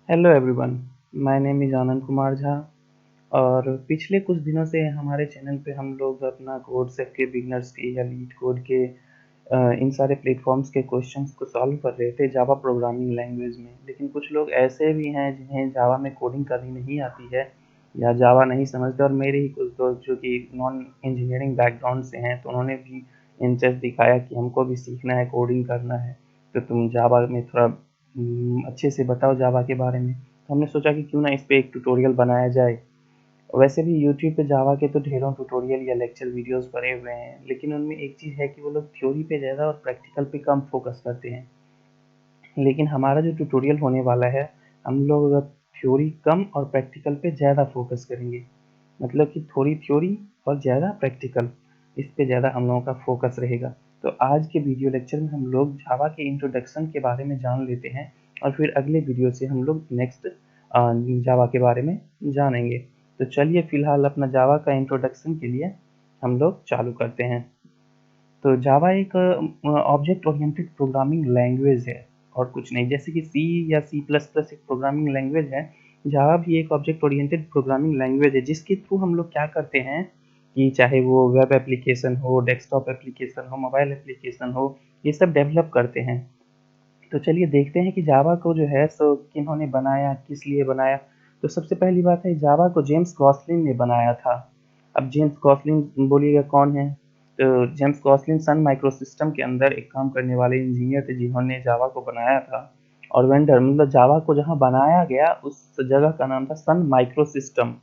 Hello everyone, my name is Anand Kumar Jha. और पिछले कुछ दिनों से हमारे चैनल पे हम लोग अपना कोड सेट के बिगनर्स के या लीड कोड के इन सारे प्लेटफॉर्म्स के क्वेश्चंस को सॉल्व कर रहे थे जावा प्रोग्रामिंग लैंग्वेज में। लेकिन कुछ लोग ऐसे भी हैं जिन्हें जावा में कोडिंग करनी नहीं आती है या जावा नहीं समझते, और मेरे ही कुछ दोस्त जो कि नॉन इंजीनियरिंग बैकग्राउंड से हैं, तो उन्होंने भी इंटरेस्ट दिखाया कि हमको भी सीखना है, कोडिंग करना है, तो तुम जावा में थोड़ा अच्छे से बताओ जावा के बारे में। तो हमने सोचा कि क्यों ना इस पे एक ट्यूटोरियल बनाया जाए। वैसे भी यूट्यूब पे जावा के तो ढेरों ट्यूटोरियल या लेक्चर वीडियोस बने हुए हैं, लेकिन उनमें एक चीज़ है कि वो लोग थ्योरी पे ज़्यादा और प्रैक्टिकल पे कम फोकस करते हैं। लेकिन हमारा जो ट्यूटोरियल होने वाला है, हम लोग थ्योरी कम और प्रैक्टिकल पे ज़्यादा फोकस करेंगे। मतलब कि थोड़ी थ्योरी और ज़्यादा प्रैक्टिकल, इस पे ज़्यादा हम लोगों का फोकस रहेगा। तो आज के वीडियो लेक्चर में हम लोग जावा के इंट्रोडक्शन के बारे में जान लेते हैं, और फिर अगले वीडियो से हम लोग नेक्स्ट जावा के बारे में जानेंगे। तो चलिए फिलहाल अपना जावा का इंट्रोडक्शन के लिए हम लोग चालू करते हैं। तो जावा एक ऑब्जेक्ट ओरिएंटेड प्रोग्रामिंग लैंग्वेज है और कुछ नहीं। जैसे कि सी या सी प्लस प्लस एक प्रोग्रामिंग लैंग्वेज है, जावा भी एक ऑब्जेक्ट ओरिएंटेड प्रोग्रामिंग लैंग्वेज है, जिसके थ्रू हम लोग क्या करते हैं कि चाहे वो वेब एप्लीकेशन हो, डेस्कटॉप एप्लीकेशन हो, मोबाइल एप्लीकेशन हो, ये सब डेवलप करते हैं। तो चलिए देखते हैं कि जावा को जो है सो किन्होंने बनाया, किस लिए बनाया। तो सबसे पहली बात है, जावा को जेम्स गॉसलिन ने बनाया था। अब जेम्स गॉसलिन बोलिएगा कौन है? तो जेम्स गॉसलिन सन माइक्रोसिस्टम के अंदर एक काम करने वाले इंजीनियर थे, जिन्होंने जावा को बनाया था। और वेंडर मतलब जावा को जहाँ बनाया गया उस जगह का नाम था सन माइक्रोसिस्टम।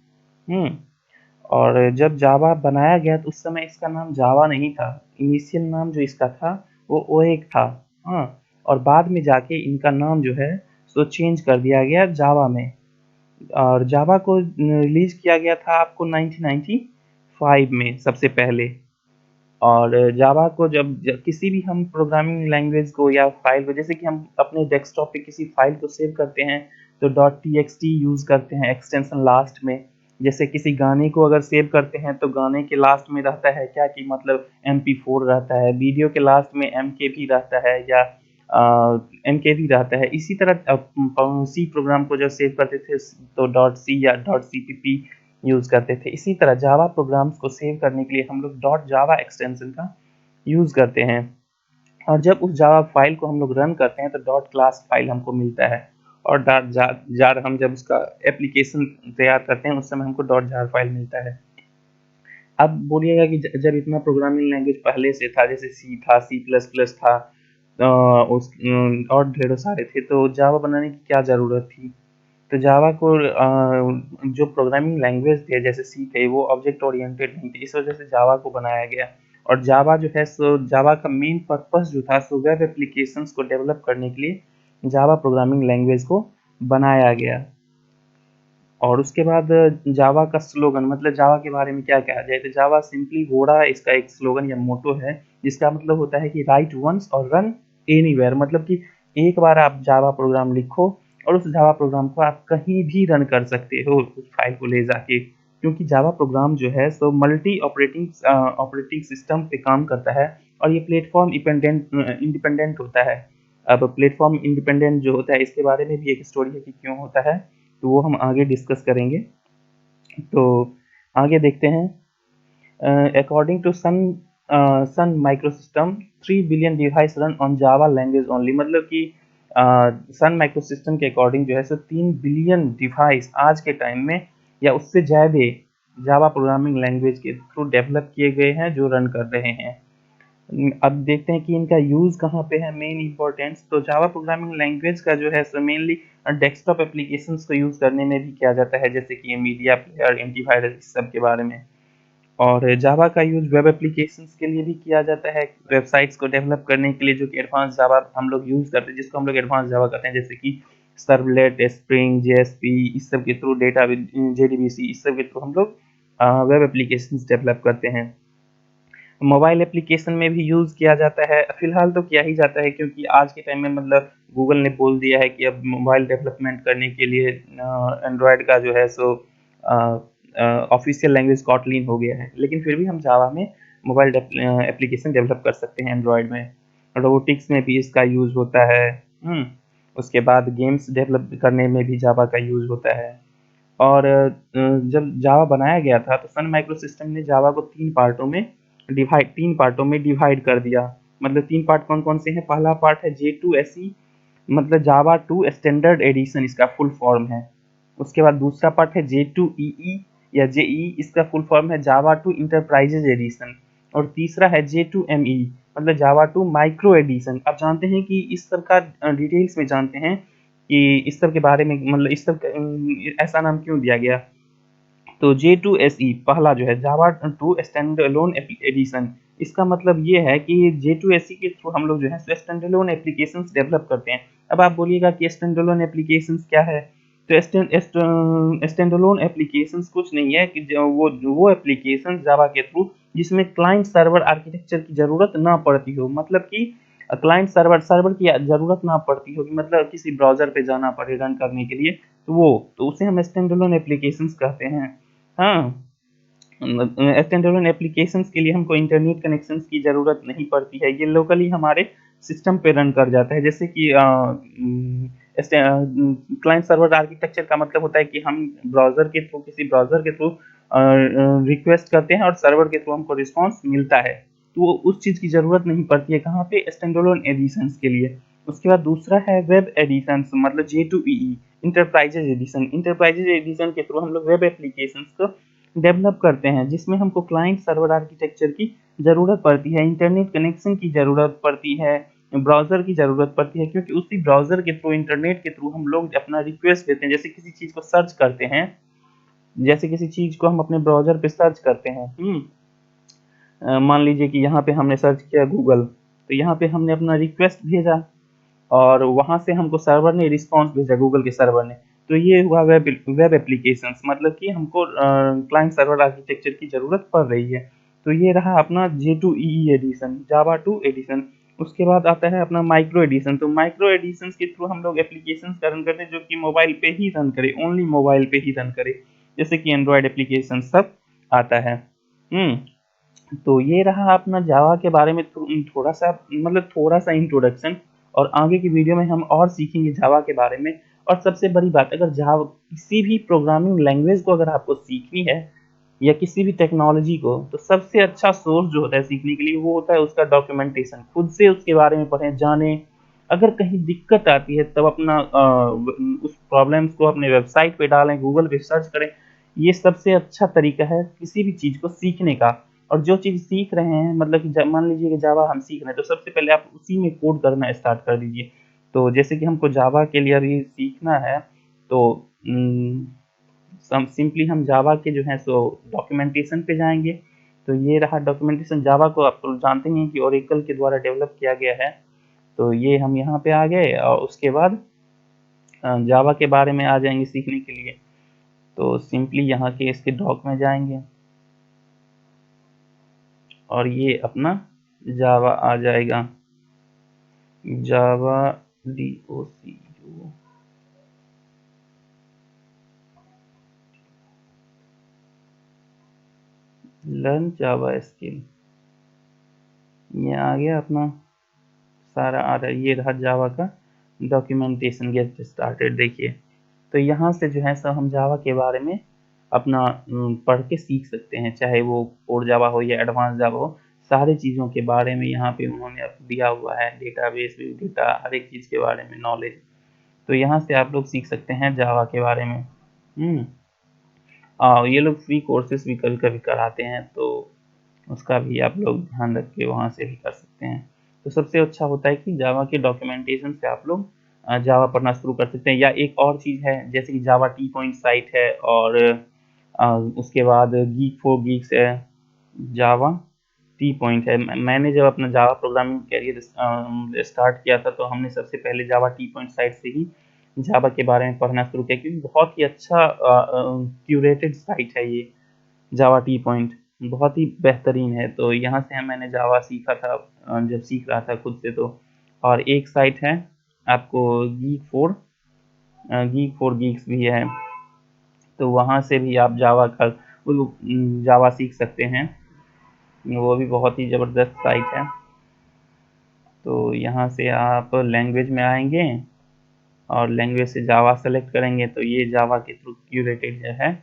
और जब जावा बनाया गया तो उस समय इसका नाम जावा नहीं था। इनिशियल नाम जो इसका था वो ओएक था। हाँ, और बाद में जाके इनका नाम जो है सो चेंज कर दिया गया जावा में। और जावा को रिलीज किया गया था आपको 1995 में सबसे पहले। और जावा को जब किसी भी हम प्रोग्रामिंग लैंग्वेज को या फाइल को, जैसे कि हम अपने डेस्कटॉप पे किसी फाइल को सेव करते हैं तो .txt यूज़ करते हैं एक्सटेंशन लास्ट में। जैसे किसी गाने को अगर सेव करते हैं तो गाने के लास्ट में रहता है क्या कि मतलब MP4 रहता है, वीडियो के लास्ट में MKV रहता है या MKV रहता है। इसी तरह सी प्रोग्राम को जब सेव करते थे तो .c या .cpp यूज़ करते थे। इसी तरह जावा प्रोग्राम्स को सेव करने के लिए हम लोग .java एक्सटेंशन का यूज़ करते हैं। और जब उस जावा फाइल को हम लोग रन करते हैं तो डॉट क्लास फाइल हमको मिलता है। और डॉट जार हम जब उसका एप्लीकेशन तैयार करते हैं उस समय हमको डॉट जार फाइल मिलता है। अब बोलिएगा कि जब इतना प्रोग्रामिंग लैंग्वेज पहले से था, जैसे सी था, सी प्लस प्लस था, और ढेरों सारे थे, तो जावा बनाने की क्या ज़रूरत थी? तो जावा को जो प्रोग्रामिंग लैंग्वेज थे जैसे सी थे वो ऑब्जेक्ट ओरिएंटेड नहीं थे, इस वजह से जावा को बनाया गया। और जावा जो है सो जावा का मेन पर्पस जो था सो वेब एप्लीकेशंस को डेवलप करने के लिए जावा प्रोग्रामिंग लैंग्वेज को बनाया गया। और उसके बाद जावा का स्लोगन, मतलब जावा के बारे में क्या कहा जाए, तो जावा सिंपली घोड़ा इसका एक स्लोगन या मोटो है, जिसका मतलब होता है कि राइट वंस और रन एनीवेयर। मतलब कि एक बार आप जावा प्रोग्राम लिखो और उस जावा प्रोग्राम को आप कहीं भी रन कर सकते हो उस फाइल को ले जाके, क्योंकि जावा प्रोग्राम जो है सो मल्टी ऑपरेटिंग सिस्टम पे काम करता है और ये प्लेटफॉर्म इंडिपेंडेंट होता है। अब प्लेटफॉर्म इंडिपेंडेंट जो होता है इसके बारे में भी एक स्टोरी है कि क्यों होता है, तो वो हम आगे डिस्कस करेंगे। तो आगे देखते हैं। According to Sun microsystem 3 billion device run on Java language only. मतलब कि सन माइक्रोसिस्टम के अकॉर्डिंग जो है सो 3 बिलियन डिवाइस आज के टाइम में या उससे ज़्यादा जावा प्रोग्रामिंग लैंग्वेज के थ्रू डेवलप किए गए हैं जो रन कर रहे हैं। अब देखते हैं कि इनका यूज़ कहाँ पे है, मेन इंपॉर्टेंस। तो जावा प्रोग्रामिंग लैंग्वेज का जो है सो मेनली डेस्कटॉप एप्लीकेशंस को यूज़ करने में भी किया जाता है, जैसे कि मीडिया प्लेयर, एंटीवायरस, इस सब के बारे में। और जावा का यूज़ वेब एप्लीकेशंस के लिए भी किया जाता है, वेबसाइट्स को डेवलप करने के लिए, जो कि एडवांस जावा हम लोग यूज़ करते हैं, जिसको हम लोग एडवांस जावा कहते हैं, जैसे कि सर्वलेट, स्प्रिंग, जेएसपी, इस सब के थ्रू डेटा जेडीबीसी, इस सब के थ्रू हम लोग वेब एप्लीकेशंस डेवलप करते हैं। मोबाइल एप्लीकेशन में भी यूज़ किया जाता है, फिलहाल तो किया ही जाता है, क्योंकि आज के टाइम में मतलब गूगल ने बोल दिया है कि अब मोबाइल डेवलपमेंट करने के लिए एंड्रॉयड का जो है सो ऑफिशियल लैंग्वेज कॉटलिन हो गया है। लेकिन फिर भी हम जावा में मोबाइल एप्लीकेशन डेवलप कर सकते हैं एंड्रॉयड में। रोबोटिक्स में भी इसका यूज़ होता है। उसके बाद गेम्स डेवलप करने में भी जावा का यूज़ होता है। और जब जावा बनाया गया था तो सन माइक्रो सिस्टम ने जावा को 3 पार्टों में डिवाइड कर दिया। मतलब 3 पार्ट कौन-कौन से हैं? पहला पार्ट है J2SE, मतलब जावा 2 स्टैंडर्ड एडिशन इसका फुल फॉर्म है। उसके बाद दूसरा पार्ट है J2EE या जेई, इसका फुल फॉर्म है जावा 2 इंटरप्राइजेज एडिशन। और तीसरा है J2ME, मतलब जावा 2 माइक्रो एडिशन। अब जानते हैं कि इस सब का डिटेल्स में जानते हैं कि इस सब के बारे में, मतलब इस सब का ऐसा नाम क्यों दिया गया। तो J2SE पहला जो है जावा 2 स्टैंडअलोन एडिशन, इसका मतलब ये है कि J2SE के थ्रू हम लोग जो है स्टैंडअलोन एप्लीकेशंस डेवलप करते हैं। अब आप बोलिएगा कि स्टैंडअलोन एप्लीकेशंस क्या है? तो स्टैंडअलोन एप्लीकेशंस कुछ नहीं है कि जो वो एप्लीकेशन जावा के थ्रू जिसमें क्लाइंट सर्वर आर्किटेक्चर की ज़रूरत ना पड़ती हो, मतलब कि क्लाइंट सर्वर की ज़रूरत ना पड़ती हो, कि मतलब किसी ब्राउज़र पे जाना पड़े रन करने के लिए, तो उसे हम स्टैंडअलोन एप्लीकेशंस कहते हैं। हाँ, स्टैंडअलोन एप्लीकेशंस के लिए हमको इंटरनेट कनेक्शंस की ज़रूरत नहीं पड़ती है, ये लोकली हमारे सिस्टम पे रन कर जाता है। जैसे कि क्लाइंट सर्वर आर्किटेक्चर का मतलब होता है कि हम किसी ब्राउज़र के थ्रू रिक्वेस्ट करते हैं और सर्वर के थ्रू हमको रिस्पॉन्स मिलता है। तो उस चीज़ की ज़रूरत नहीं पड़ती है कहाँ पे? स्टैंडअलोन एडिशंस के लिए। उसके बाद दूसरा है वेब एडिशंस, मतलब J2EE enterprises edition. Enterprises edition के थ्रू हम लोग वेब एप्लीकेशंस को डेवलप करते हैं, जिसमें हमको क्लाइंट सर्वर आर्किटेक्चर की ज़रूरत पड़ती है, इंटरनेट कनेक्शन की ज़रूरत पड़ती है, ब्राउज़र की ज़रूरत पड़ती है, क्योंकि उसी ब्राउज़र के थ्रू, इंटरनेट के थ्रू हम लोग अपना रिक्वेस्ट देते हैं। जैसे किसी चीज़ को सर्च करते हैं, जैसे किसी चीज़ को हम अपने ब्राउज़र पे सर्च करते हैं, मान लीजिए कि यहाँ पे हमने सर्च किया गूगल, तो यहाँ पे हमने अपना रिक्वेस्ट भेजा और वहाँ से हमको सर्वर ने रिस्पॉन्स भेजा, गूगल के सर्वर ने। तो ये हुआ वेब एप्लीकेशंस, मतलब कि हमको क्लाइंट सर्वर आर्किटेक्चर की ज़रूरत पड़ रही है। तो ये रहा अपना J2EE एडिशन, जावा 2 एडिशन। उसके बाद आता है अपना माइक्रो एडिशन। तो माइक्रो एडिशंस के थ्रू हम लोग एप्लीकेशंस का रन करते हैं जो कि मोबाइल पे ही रन करे, ओनली मोबाइल पे ही रन करे, जैसे कि एंड्रॉयड एप्लीकेशन सब आता है। तो ये रहा अपना जावा के बारे में थोड़ा-सा, मतलब थोड़ा-सा इंट्रोडक्शन। और आगे की वीडियो में हम और सीखेंगे जावा के बारे में। और सबसे बड़ी बात, अगर किसी भी प्रोग्रामिंग लैंग्वेज को अगर आपको सीखनी है या किसी भी टेक्नोलॉजी को, तो सबसे अच्छा सोर्स जो होता है सीखने के लिए वो होता है उसका डॉक्यूमेंटेशन। खुद से उसके बारे में पढ़ें, जानें। अगर कहीं दिक्कत आती है तब अपना उस प्रॉब्लम्स को अपने वेबसाइट पे डालें, गूगल पे सर्च करें। ये सबसे अच्छा तरीका है किसी भी चीज़ को सीखने का। और जो चीज़ सीख रहे हैं, मतलब कि मान लीजिए कि जावा हम सीख रहे हैं, तो सबसे पहले आप उसी में कोड करना स्टार्ट कर दीजिए। तो जैसे कि हमको जावा के लिए अभी सीखना है, तो सिंपली हम जावा के जो है सो डॉक्यूमेंटेशन पे जाएंगे। तो ये रहा डॉक्यूमेंटेशन। जावा को आप तो जानते हैं कि ओरेकल के द्वारा डेवलप किया गया है। तो ये हम यहाँ पे आ गए और उसके बाद जावा के बारे में आ जाएंगे सीखने के लिए। तो सिंपली यहाँ के इसके डॉक में जाएंगे और ये अपना जावा आ जाएगा, जावा DOCU। लर्न जावा स्किल, ये आ गया अपना सारा आ रहा है। ये रहा जावा का डॉक्यूमेंटेशन, गेट स्टार्टेड। देखिए, तो यहाँ से जो है सब हम जावा के बारे में अपना पढ़ के सीख सकते हैं, चाहे वो कोर जावा हो या एडवांस जावा हो। सारी चीज़ों के बारे में यहाँ पे उन्होंने दिया हुआ है, डेटाबेस, बिग डेटा, हर एक चीज़ के बारे में नॉलेज। तो यहाँ से आप लोग सीख सकते हैं जावा के बारे में। ये लोग फ्री कोर्सेज भी कभी कभी कराते हैं, तो उसका भी आप लोग ध्यान रख के वहाँ से भी कर सकते हैं। तो सबसे अच्छा होता है कि जावा के डॉक्यूमेंटेशन से आप लोग जावा पढ़ना शुरू कर सकते हैं। या एक और चीज़ है, जैसे कि जावा टी पॉइंट साइट है, और उसके बाद गीक फॉर गीक्स है, जावा टी पॉइंट है। मैंने जब अपना जावा प्रोग्रामिंग कैरियर स्टार्ट किया था, तो हमने सबसे पहले जावा टी पॉइंट साइट से ही जावा के बारे में पढ़ना शुरू किया, क्योंकि बहुत ही अच्छा क्यूरेटेड साइट है ये। जावा टी पॉइंट बहुत ही बेहतरीन है। तो यहाँ से मैंने जावा सीखा था जब सीख रहा था खुद से। तो और एक साइट है आपको गीक फोर गीक्स भी है, तो वहाँ से भी आप जावा सीख सकते हैं। वो भी बहुत ही ज़बरदस्त साइट है। तो यहाँ से आप लैंग्वेज में आएंगे और लैंग्वेज से जावा सेलेक्ट करेंगे तो ये जावा के थ्रू क्यूरेटेड है,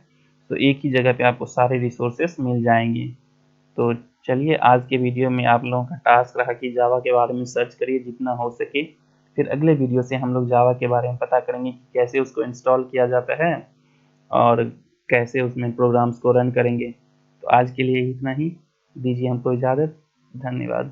तो एक ही जगह पे आपको सारे रिसोर्सेस मिल जाएंगे। तो चलिए, आज के वीडियो में आप लोगों का टास्क रहा कि जावा के बारे में सर्च करिए जितना हो सके। फिर अगले वीडियो से हम लोग जावा के बारे में पता करेंगे कि कैसे उसको इंस्टॉल किया जाता है और कैसे उसमें प्रोग्राम्स को रन करेंगे। तो आज के लिए इतना ही, दीजिए हमको इजाज़त। धन्यवाद।